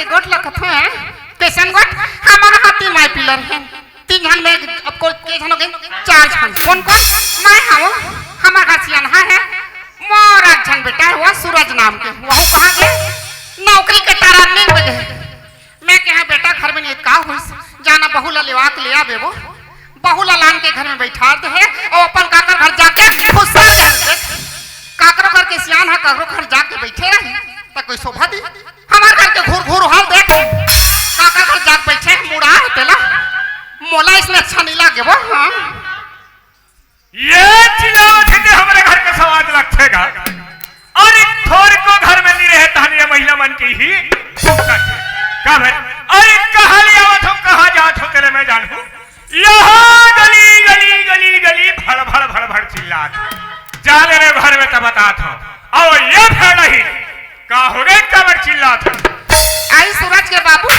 के गोट लखत है कैसन गोट हमारा हाथी माय पिलर है 3 जन में अब को के जन हो गए 4 जन कौन कौन मैं हूं हमारा हसियन है मोरा जन बेटा हुआ सूरज नाम के वो कहां गए नौकरी के तारा नहीं बजे मैं कहा बेटा घर में नहीं का हुई जाना बहू ला लेवा के ले आबे वो बहू ला लान के घर में बैठा दे है और अपन काकर घर जाके खुशा दे काकरो घर के सियान है काकरो घर जाके बैठे रहे त कोई शोभा दी हमार घर के घूर घूर हाल देख काका घर जाके बैठे मुड़ा तेला मोला इसमें अच्छा नहीं लागे वो हां ये चिल्लाओ थे हमारे घर का स्वाद लगेगा अरे थोड़ को घर में नहीं रहे तहनिया महिला मन की ही का भाई अरे कहां ले आवत हो कहां जात हो तेरे मैं जानू यहां गली गली गली गली भड़ भड़ भड़ भड़ चिल्लात जा ले रे घर में तब बतात हो आओ ये भड़ नहीं का हो रे कबर चिल्लात आई सूरज के बाबू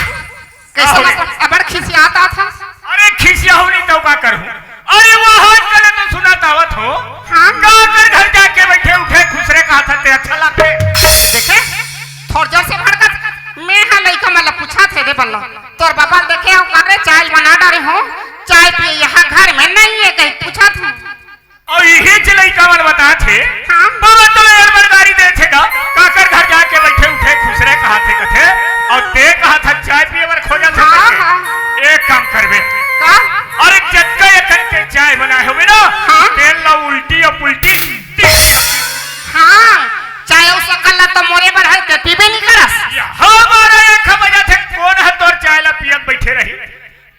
कैसे अबर खिसियाता था अरे खिसिया हो नहीं तो का करूं अरे वहां कल तो सुनाता आवत हो हां काकर घर जाके बैठे उठे खुसरे का हाथ ते अच्छा लगते देखे थोड़ जोर से भड़कत मैं हा लइका मला पूछा थे रे बल्ला तोर बाबा देखे हो कारे चाय बना डाले हो चाय पिए यहाँ घर में नहीं है कहीं पूछा था और यही चलाई कामन बता थे हां बाबा तो यार बरदारी दे थेगा काकर घर जाके बैठे उठे खुसरे का हाथ कथे और ते कहा था चाय पिए बर खोजा था एक काम करबे का अरे जक्का एकन के चाय बनाए होवे ना तेल ला उल्टी और पुल्टी हां चाय उस सकल तो मोरे पर है ते पीबे नहीं करस हमारा एक बजा थे कौन है तोर चाय ला पियत बैठे रही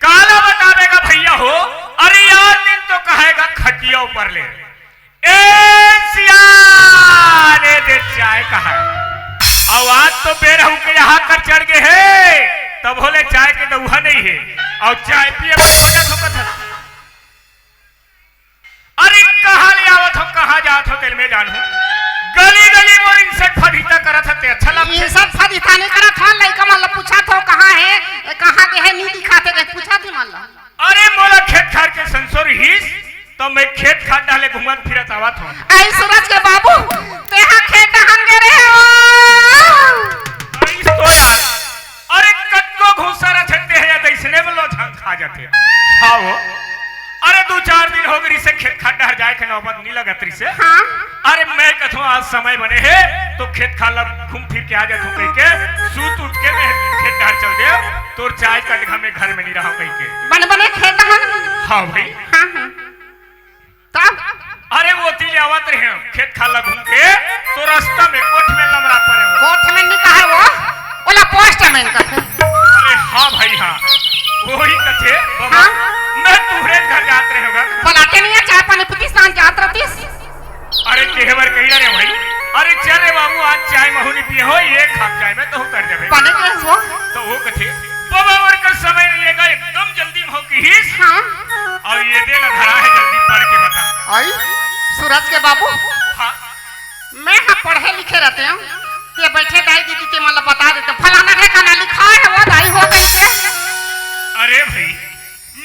काला बतावेगा भैया हो अरे यार दिन तो कहेगा खटिया ऊपर ले ए सियाने दे चाय कहा आवाज तो बेरहू के यहाँ कर चढ़ गए है तब बोले चाय के दउहा नहीं है और चाय पिए अरे कहा ले आवत हो कहा जात हो तेल में जानू गली गली मोर इंसठ फदीता करत हते अच्छा लग इंसठ फदीता नहीं करत था लइका मला पूछा था कहां है कहां के है नहीं दिखाते के पूछा थी मला अरे मोला खेत खार के संसोर हिस तो मैं खेत खाद डाले घुमत फिरत आवत हूं आई सूरज के बाबू तेहा खेत हन गे रे हो तो यार अरे कत्को घुसरा छते है या दैसने में लो झांग खा जाते हाओ अरे 2-4 दिन हो गई से खेत खाद डर जाए के नौबत नहीं लगत रही से हां अरे मैं कथो आज समय बने है तो खेत खाला घूम फिर के आ जा तू कह के सूत उठ के मैं खेत डर चल दे तोर चाय का घर में नहीं रहा कह के बन बने खेत हन हां भाई हां हां तब अरे वो तिले आवत रहे खेत खाला घूम के तो रास्ता में कोठ में लमड़ा पड़े हो कोठ में नहीं कहा वो ओला पोस्ट में का अरे हां भाई हां वही कथे बाबा मैं तुहरे घर जात रहे होगा बुलाते नहीं है चाय पानी पीती शाम जात रहतीस अरे केहवर कहिला रे भाई अरे चल रे बाबू आज चाय महुनी पिए हो ये खा चाय में तो कर देबे पानी के हो तो वो कथे बाबा और का समय नहीं है एकदम जल्दी में हो की हिस हां और ये दे ला धरा है जल्दी पढ़ के बता आई सूरज के बाबू हां मैं हां पढ़े लिखे रहते हैं ये बैठे दाई दीदी के मतलब बता देते फलाना है खाना लिखा है वो दाई हो कैसे अरे भाई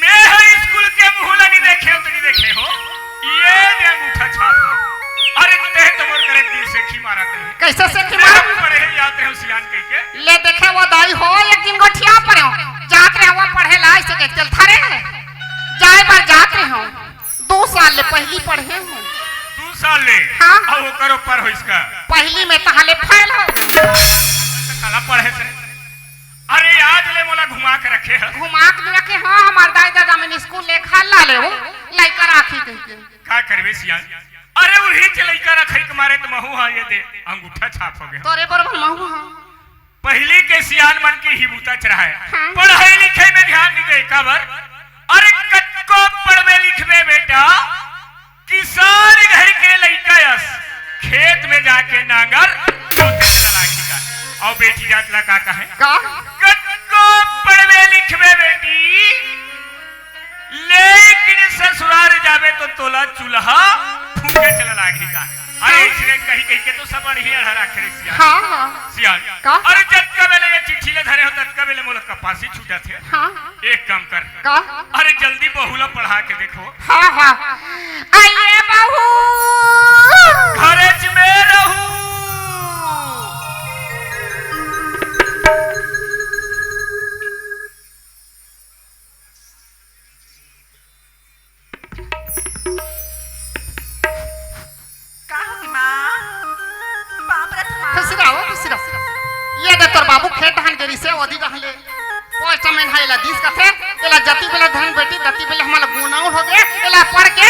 मैं हर स्कूल के मुहला नहीं देखे हो तो नहीं देखे हो ये दे अंगूठा छाप हो अरे ते तो मोर करे दिल से खी मारते हैं कैसे से खी मार पढ़े हैं याद रहे सियान कह के ले देखे वो दाई हो एक दिन गोठिया पर हो जात रहे वो पढ़े ला ऐसे के चल थारे जाए बार जात रहे हो 2 साल ले पहली पढ़े हो 2 साल ले हां अब वो करो पर हो इसका पहली में तहाले फैल हो काला पढ़े से अरे आज ले मोला घुमा के रखे है घुमा के रखे हां हमार दाई दादा में स्कूल ले खा ला ले हो लइका राखी कह के का करबे सियान अरे वही लइका रखे के मारे तो महू हां ये दे अंगूठा छाप हो गया तोरे बरोबर महू हां पहली के सियान मन की हिबूता चढ़ा है हाँ। पढ़ाई लिखाई में ध्यान नहीं दे काबर अरे कत्को पढ़वे लिखवे बेटा किसान घर के लइका यस खेत में जाके नांगर जोते चलागी का और बेटी जात ला का है का कत्को पढ़वे लिखवे बेटी लेकिन ससुराल जावे तो तोला चूल्हा फूके चला लागी का अरे इसने कही कही के तो सब बढ़िया हरा करे सियान हां हां सियान का अरे जब कबेले ये चिट्ठी ले धरे हो तब कबेले मोला कपासी छूटा थे हां एक काम कर का अरे जल्दी बहुला पढ़ा के देखो हां हां आइए बहू घरेज में रहूं बेटी दती बेले हमारा गुनाह हो गए एला पढ़ के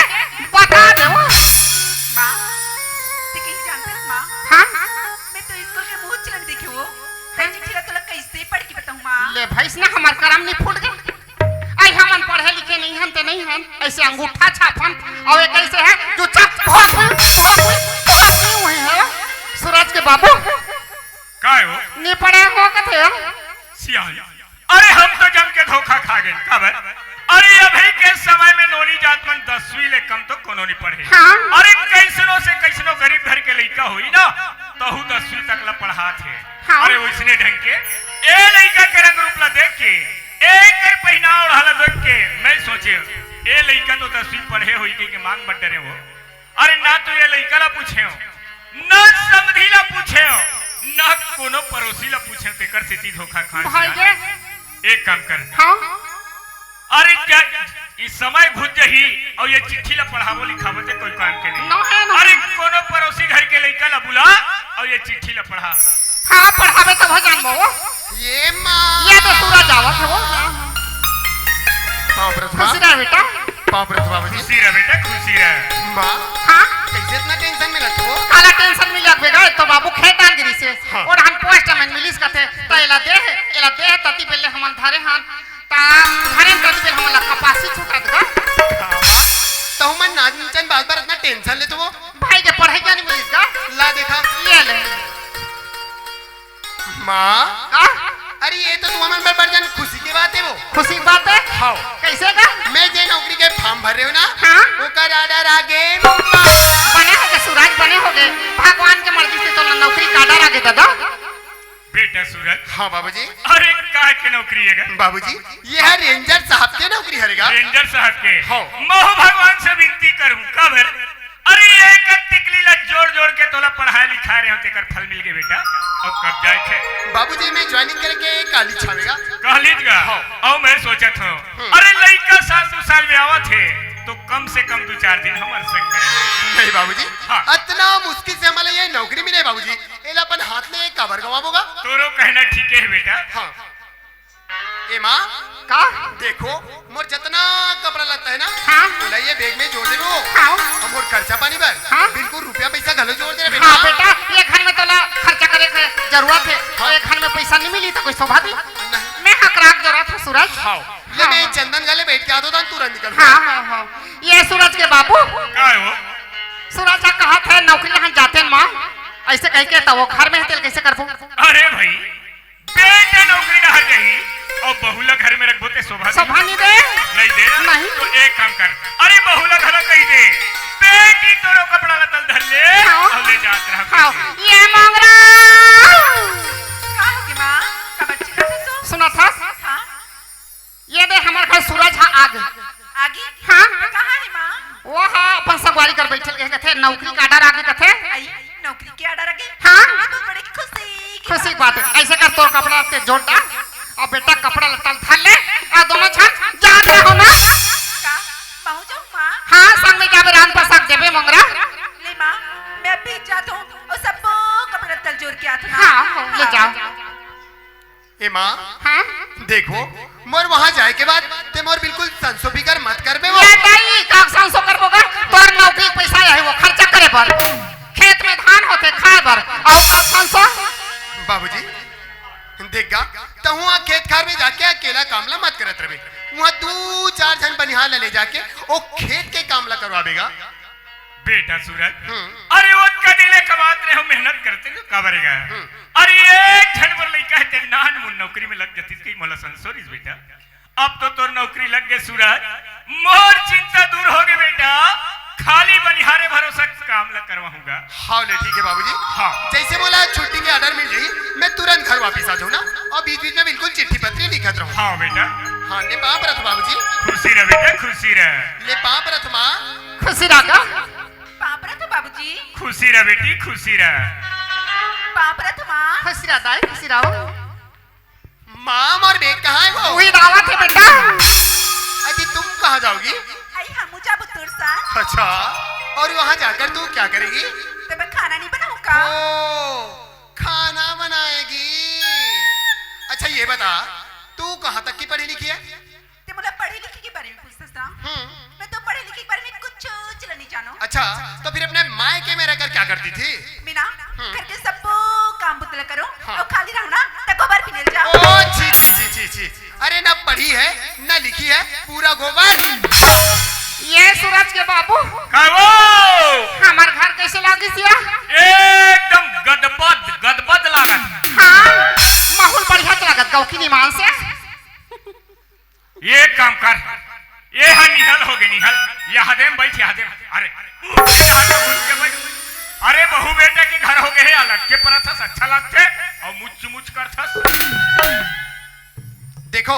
बता दो। माँ ते कहीं जानते हो माँ हां मैं तो स्कूल के मुंह चिलक देखे हो कहीं चिट्ठी ला तो लग कैसे पढ़ के बताऊं माँ। ले भैंस ना हमार करम नहीं फूट गए। आई हमन पढ़े लिखे नहीं हम ते नहीं हम ऐसे अंगूठा छापन और एक ऐसे है जो चप हुए है सूरज के बाबू काय हो नहीं पढ़े हो कथे सियाल। अरे हम तो जम के धोखा खा गए कब है? अरे अभी के समय में नोनी जात मन 10वीं ले कम तो कोनो नहीं पढ़े। हाँ। अरे कैसनो से कैसनो गरीब घर के लड़का हुई ना तो 10वीं तक ला पढ़ा थे। हाँ। अरे वैसने ढंग के ए लड़का के रंग रूप ला देख के एक पहनाव हाला देख के मैं सोचे ए लड़का तो 10वीं पढ़े हुई के मांग बट डरे हो। अरे ना तो ये लड़का ला पूछे हो ना समधी ला पूछे हो ना कोनो पड़ोसी ला पूछे हो तेकर से ती धोखा खा। भाई गे एक काम कर हां अरे क्या इस समय घुस जही और ये चिट्ठी ला पढ़ावो लिखावो ते कोई काम के नहीं। ना है ना। अरे कोनो पड़ोसी घर के लड़का ला बुला और ये चिट्ठी ला पढ़ा। हां पढ़ावे तो भजन वो ये माँ ये तो सूरज आवत है वो। पाँव प्रथमा खुशी रह बेटा। पाँव प्रथमा बाबूजी खुशी रह बेटा खुशी रह। माँ हां कैसे इतना टेंशन में रहते हो? काला टेंशन मिल लगबेगा तो बाबू खेतान गिरी से हाँ। और हम पोस्ट में मिलिस कथे त एला दे तती बेले हमन धारे हान ता धारे तती बेले हमला कपासी छूटत गा तो हम नाचन बार बार इतना टेंशन लेते हो? भाई के पढ़ाई क्या नहीं मिलिस गा ला देखा ये ले माँ का अरे ये तो तुम हमारे बढ़ जान खुशी की बात है वो। खुशी की बात है हाँ कैसे गा मैं जे नौकरी के फॉर्म भर रहे हो ना हाँ। वो कर आर्डर आगे बने हो गए सूरज बने हो गए भगवान के मर्जी से तो नौकरी का आर्डर आगे दादा। बेटा सूरज हाँ बाबूजी अरे काय के नौकरी है बाबूजी ये है रेंजर साहब के नौकरी हरेगा। रेंजर साहब के हाँ। मोह भगवान से विनती करूं कब है? अरे एक टिकली ला जोड़ जोड़ के तोला पढ़ाई लिखा रहे हो तेकर फल मिल गए बेटा और कब जाए थे बाबूजी मैं ज्वाइनिंग करके काली छावेगा। कहलीज गा और मैं सोचत हूं अरे लड़का 7 साल में आवा थे तो कम से कम 2-4 दिन हमारे संग में रहे। नहीं बाबूजी हाँ। इतना मुश्किल से हमारे ये नौकरी मिले बाबूजी एला अपन हाथ में काबर गवाबोगा। तोरो कहना ठीक है बेटा। हाँ ए माँ का देखो मोर जितना कपड़ा लगता है ना हाँ। बोला ये बैग में जोड़ दे वो हाँ। और मोर खर्चा पानी भर हाँ। बिल्कुल रुपया पैसा घलो जोड़ दे हाँ बेटा ये घर में तोला खर्चा करे के जरूरत है और एक घर में पैसा नहीं मिली तो कोई शोभा दी नहीं। मैं हकराक जरूरत है सूरज। हाँ ले मैं चंदन गले बैठ के आता था तुरंत निकल। हाँ हाँ हाँ ये सूरज के बाबू काय हो सूरज का कहा था नौकरी यहाँ जाते हैं माँ ऐसे कह के तो वो घर में है तेल कैसे कर अरे भाई बेटे नौकरी ना हर गई और बहुला घर में रखबो ते शोभा शोभा नहीं दे नहीं दे ना? नहीं। तो एक काम कर अरे बहुला घर कही दे बेटी तोरो कपड़ा लतल धर ले हाँ। और ले जात रह। हाँ ये मोंगरा का होगी माँ कब चिल्ला तो सुना था हाँ ये दे हमारे घर सूरज हाँ आगे आगे हाँ कहाँ है माँ वो हाँ अपन सगवारी कर बैठल गए थे नौकरी का आर्डर आगे कथे आई नौकरी के आर्डर आगे हाँ। तो बड़ी खुशी खुशी की बात है ऐसे कर तोर कपड़ा ते जोड़ डाल और बेटा कपड़ा लत्ता धर ले और दोनों छन जाते हो ना का बहु जाऊँ माँ हाँ संग में जाबे रान प्रसाद देबे मोंगरा ले माँ मैं भी जाता हूँ और सब कपड़ा तल जोड़ के आता हूँ। हाँ ले जाओ ए माँ हाँ देखो मोर वहाँ जाए के बाद ते मोर बिल्कुल संसो फिकर मत कर बे वो। ये नहीं का सांसो करबोगा तोर नौकरी के पैसा है वो खर्चा करे पर खेत में धान होते खाए पर और का सांसो बाबूजी देखगा तो वहाँ खेत खार में जाके अकेला कामला मत करत रहे वहाँ 2-4 जन बनिहार ले जाके ओ खेत के कामला करवाबेगा। बेटा सूरज अरे वो कदिले कमात रहे हो मेहनत करते हो कबरेगा। अरे एक झन पर लइका है ते नान मुन नौकरी में लग जती की मोला संसोरिस बेटा अब तो तोर नौकरी लग गए सूरज मोर चिंता दूर हो गई बेटा खाली बनिहारे भरोसा काम ला करवाऊंगा। हाँ ले ठीक है बाबूजी। हाँ जैसे बोला छुट्टी के ऑर्डर मिल जाई मैं तुरंत घर वापस आ जाऊँ ना और बीच बीच में बिल्कुल चिट्ठी पत्री लिखत रहूँ। हाँ बेटा हाँ ले पाप रथ बाबूजी खुशी रह बेटा खुशी रह। ले पाप रथ माँ खुशी रागा पापरा तो बाबूजी खुशी रह बेटी खुशी रह। पापरा तो माँ खुशी रहा दाई खुशी रहो माँ और बेग कहाँ है वो? वही दावत है बेटा अजी तुम कहाँ जाओगी? आई हम जाबो तोर साथ अच्छा और वहाँ जाकर तू क्या करेगी? तो मैं खाना नहीं बनाऊँ का ओ खाना बनाएगी। अच्छा ये बता तू कहाँ तक की पढ़ी लिखी है? ते मुझे पढ़े लिखे के बारे में अच्छा, तो फिर अपने मायके में रहकर क्या करती थी? मीना घर के सब काम बुतला करो हाँ। और खाली रहो ना तो गोबर भी ले जाओ। ओ छी छी छी छी छी, अरे ना पढ़ी है ना लिखी है, पूरा गोबर। ये सूरज के बाबू कहो हमार घर कैसे लागी सिया? एकदम गदबद लागत। हाँ माहौल बढ़िया तो लागत गाँव की निमान से। ये काम कर, ये हा निहल हो गई निहल, यहाँ देम बैठ यहाँ देम। अरे यहाँ तो घुस के बैठ। अरे बहू बेटे के घर हो गए अलग के परथस अच्छा लगते और मुच करथस। देखो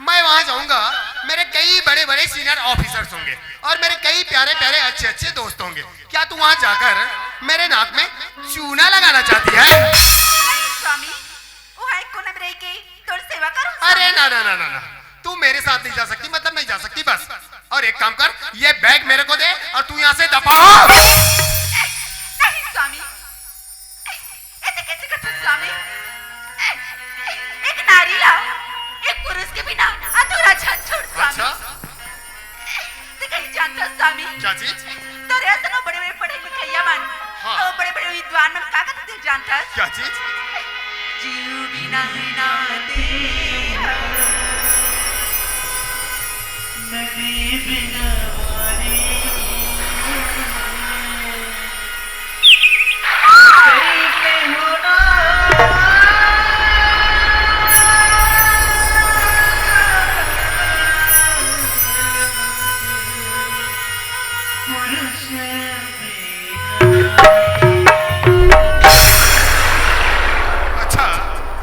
मैं वहां जाऊंगा, मेरे कई बड़े बड़े सीनियर ऑफिसर्स होंगे और मेरे कई प्यारे प्यारे अच्छे अच्छे दोस्त होंगे। क्या तू वहां जाकर मेरे नाक में चूना लगाना चाहती है? नहीं स्वामी, वो है कोना में रह के तोर सेवा करो। अरे ना ना ना ना ना, तू मेरे साथ नहीं जा सकती, मतलब नहीं जा सकती बस। और एक काम कर, ये बैग मेरे को दे और तू यहाँ से दफा हो। नहीं स्वामी, ऐसे कैसे करते स्वामी? एक नारी लाओ, एक पुरुष के बिना अधूरा छन छोड़ स्वामी। अच्छा ते कहीं जानता स्वामी? क्या चीज? तो ऐसे ना बड़े बड़े पढ़े लिखे मन, हाँ। और बड़े बड़े विद्वान मन का करते जानता? क्या चीज? जीव बिना नाते नदी बिना वारी कैसे होना पुरुष अच्छा,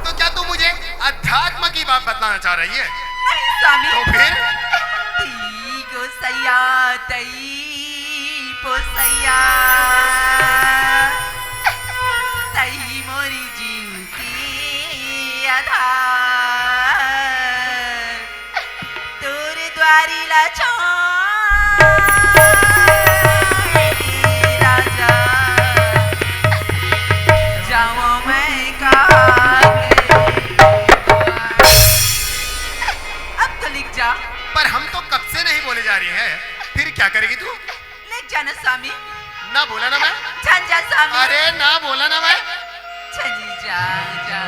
तो क्या तू मुझे अध्यात्म की बात बताना चाह रही है? नहीं स्वामी। तो फिर ती गो सैया तई पोसैया तई मोरी जीव के आधार तोर द्वारी ला राजा जाओ मैं का अब तो लिख जा। पर हम तो कब से नहीं बोले जा रही है, फिर क्या करेगी तू? लिख जाना स्वामी। ना बोला ना मैं? झंझा स्वामी। अरे ना बोला ना मैं? छनी जा जा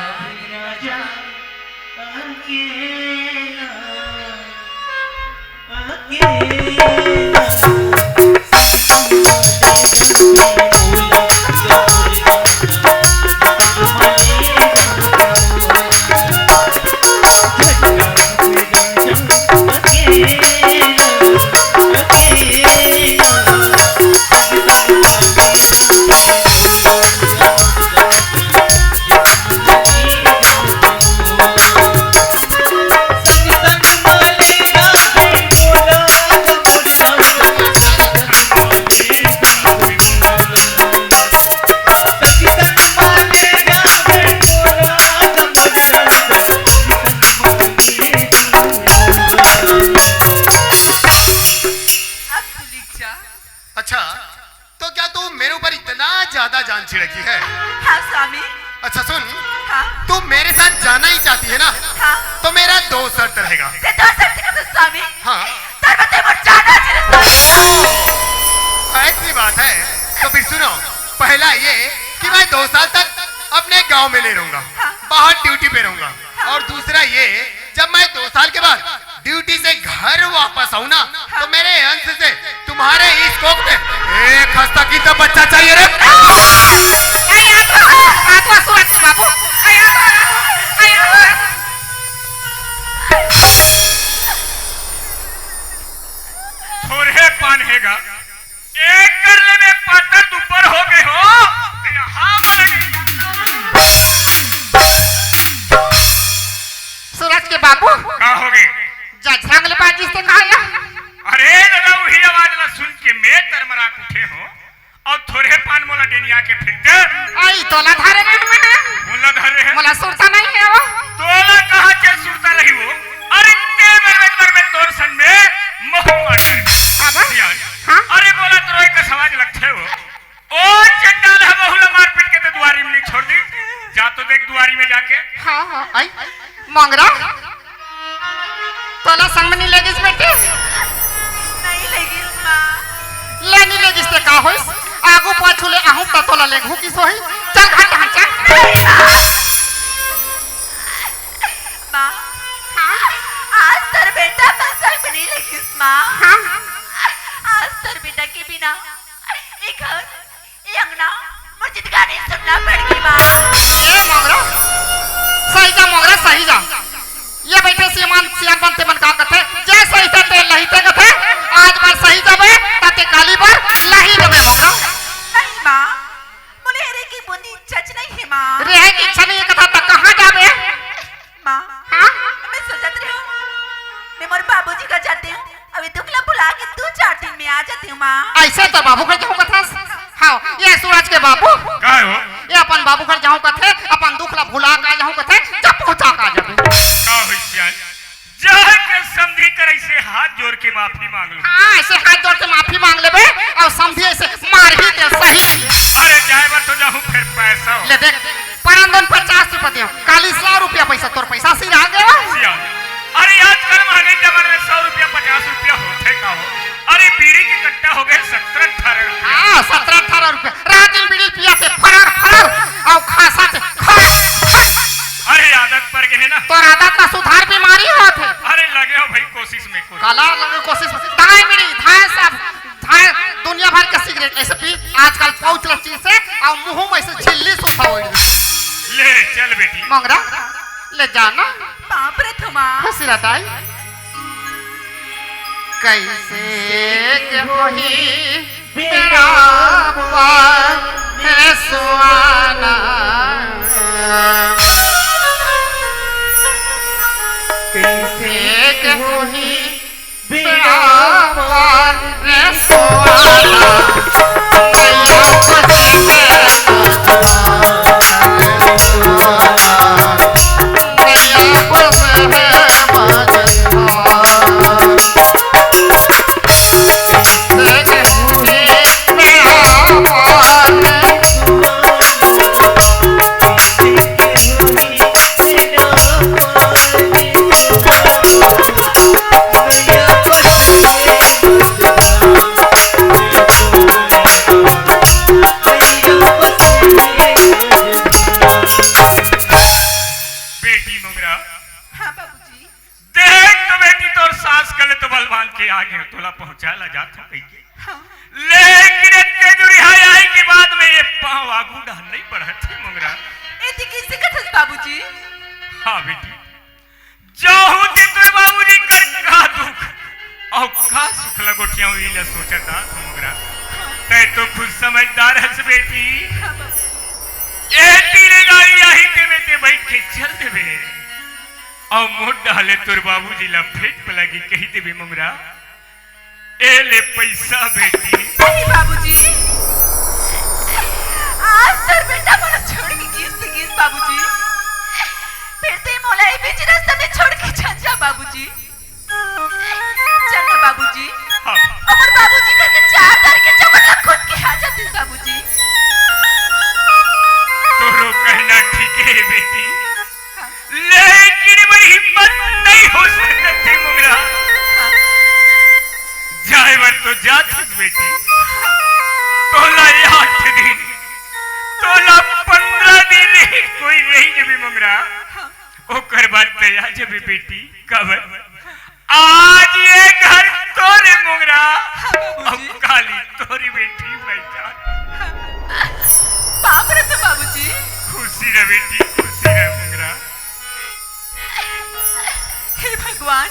राजा अकेला अच्छा, तो क्या तू मेरे ऊपर इतना ज्यादा जान छिड़की है? हाँ स्वामी। अच्छा सुन, हाँ तू मेरे साथ जाना ही चाहती है ना? हाँ। तो मेरा दो शर्त रहेगा। ते दो शर्त का स्वामी। हाँ। तरबते मर जाना चाहिए स्वामी। ऐसी बात है, तो फिर सुनो, पहला ये कि मैं 2 साल तक अपने गांव में नहीं रहूंगा, बाहर ड्यूटी पे रहूंगा। और दूसरा ये, जब मैं 2 साल के बाद ड्यूटी से घर वापस आऊं ना, तो मेरे अंश से तुम्हारे इस कोख में एक हस्ता की तो बच्चा चाहिए रे। सूरज के बाबू थोड़े पान हैगा, एक करले में पातर ऊपर हो गए हो। सूरज के बाबू का हो गए? जंगल बाजी से कहा। अरे दादा वही आवाज ला सुन के मैं तरमरा उठे हो और थोड़े पान मोला डेनिया के फिर दे। आई तोला धारे में मोला धरे है, मोला सुरता नहीं है वो। तोला कहा के सुरता नहीं वो। अरे ते मेरे में तोर सन में मोह मार अब हाँ? अरे बोला तो रोई का समाज लगते हो। ओ चंडाल है बहुला मार पीट के तो दुआरी में नहीं छोड़ दी। जा तो देख दुआरी में जाके। हाँ हाँ आई मंगरा तोला संग में नहीं लेगी बेटे। नहीं लगी माँ। लेनी ले जिससे का होइस आगू पाछू ले आहू ततोला ले घू की सोही चल घाट हां चल माँ हां आज तर बेटा मसल बनी लगी माँ हां आज तर बेटा के बिना ये घर ये अंगना मुझे गाने सुनना पड़ेगी माँ ये मोगरा सही जा ये बैठे सीमान सियान बनते मन का कथे जे सही से ते लहीते कथे आज बार सही जाबे ताते काली बार लही देबे मोगरा नहीं माँ मुझे रे की बुनी चच नहीं है माँ रहे की इच्छा नहीं कथा तक कहां जाबे माँ हां मैं सोचत रही हूँ मैं मोर बाबूजी का जाती हूँ अभी दुखला बुला के 2-4 दिन में आ जाती हूँ माँ ऐसे तो बाबू घर जाऊं कथा हां ये सूरज के बाबू का हो ये अपन बाबू घर जाऊं कथे अपन दुखला भुला का जाऊं कथे जब पहुंचा का जाबे का होई सियान जाए के समझी करे से हाथ जोड़ के माफी मांग लो हां ऐसे हाथ जोड़ के माफी मांग लेबे और समझी ऐसे मार ही दे सही अरे जाए बार तो जाऊं फिर पैसा हो ले देख परंदन 50 रुपया दियो 41 रुपया पैसा तोर पैसा सी रह गया सियान अरे आजकल महंगाई जमाने में 100 रुपया 50 रुपया होते का हो अरे बीड़ी की कट्टा हो गए 17-18 रुपया हां 17-18 रुपया रात दिन बीड़ी पिया ते फरार और खासा ते अरे आदत पड़ गए ना तोर आदत का सुधार बीमारी होत है अरे लगे हो भाई कोशिश में कोशिश काला लगे कोशिश दाएं बीड़ी धाए सब धाए दुनिया भर का सिगरेट ऐसे पी आजकल पहुंच चीज से और मुंह में से छिल्ली सुखा हो ले चल बेटी मंगरा ले जाना बाप रे थमा हंसी रटाई कैसे के होही मेरा पार है सुहाना कैसे के होही मेरा पार है सुहाना मैया पति पहुंचाला जाता कहीं लेकिन इतने जो रिहाई आई के बाद में ये पांव आगू नहीं बढ़ा थे मंगरा एती किसे कथस बाबूजी हाँ बेटी जाहू जी तो बाबूजी कर का दुख और का सुख लगोटिया हुई न सोचता तू मंगरा तै तो खुद समझदार है बेटी ए तीरे गाड़ी आई ते में ते बैठ के चल देबे और मोट डाले तोर बाबूजी ला फेट पे लगी कही देबे मंगरा ए ले पैसा बेटी नहीं बाबूजी आज तर बेटा मोला छोड़ के किस बाबूजी फिर ते मोला ए बीच रास्ते में छोड़ के जा बाबूजी चल ना बाबूजी हाँ अमर बाबूजी करके 4 तारीख के चौकट खुद के आ जाती बाबूजी तोरो कहना ठीक है बेटी लेकिन मेरी हिम्मत नहीं हो सकती मुगरा जाए वर तो जात बेटी तोला 8 दिन तोला 15 दिन कोई नहीं जब मंगरा ओकर बाद तया जब बेटी कब आज ये घर तोरे मंगरा अब काली तोरी बेटी बैठा बाप रे तो बाबूजी खुशी रे बेटी खुशी रे मंगरा हे भगवान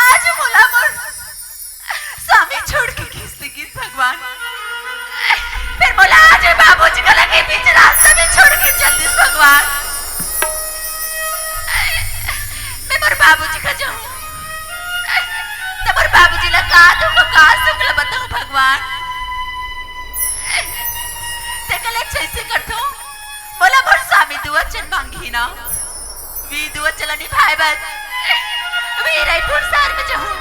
आज मोला मोर स्वामी छोड़ के किस भगवान फिर बोला आज बाबूजी को लगे बीच रास्ते में छोड़ के चल दिस भगवान मैं मोर बाबूजी का जाऊं तब मोर बाबूजी ला का सुख ला बताऊं भगवान ते कले कैसे करतो बोला मोर स्वामी दुआ चन मांगी ना वी दुआ चलनी भाई बस वी रायपुर शहर में जाऊं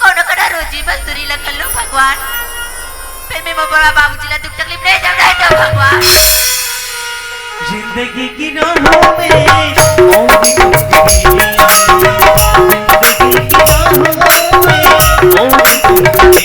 कोनो कड़ा रोजी मजदूरी लग लो भगवान फिर मैं मोबरा बाबूजी ला दुख तकलीफ नहीं जब रहे तो भगवान जिंदगी की राहों में मौज जिंदगी की राहों में मौज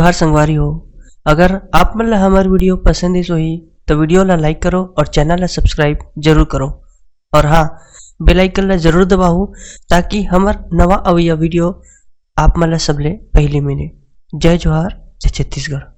जोहार संगवारी हो। अगर आप मन ला हमार वीडियो पसंद इस होही तो वीडियो ला लाइक करो और चैनल ला सब्सक्राइब जरूर करो। और हाँ, बेल आइकन ला जरूर दबाओ ताकि हमार नवा अवैया वीडियो आप मन ला सबले पहले मिले। जय जोहार, जय छत्तीसगढ़।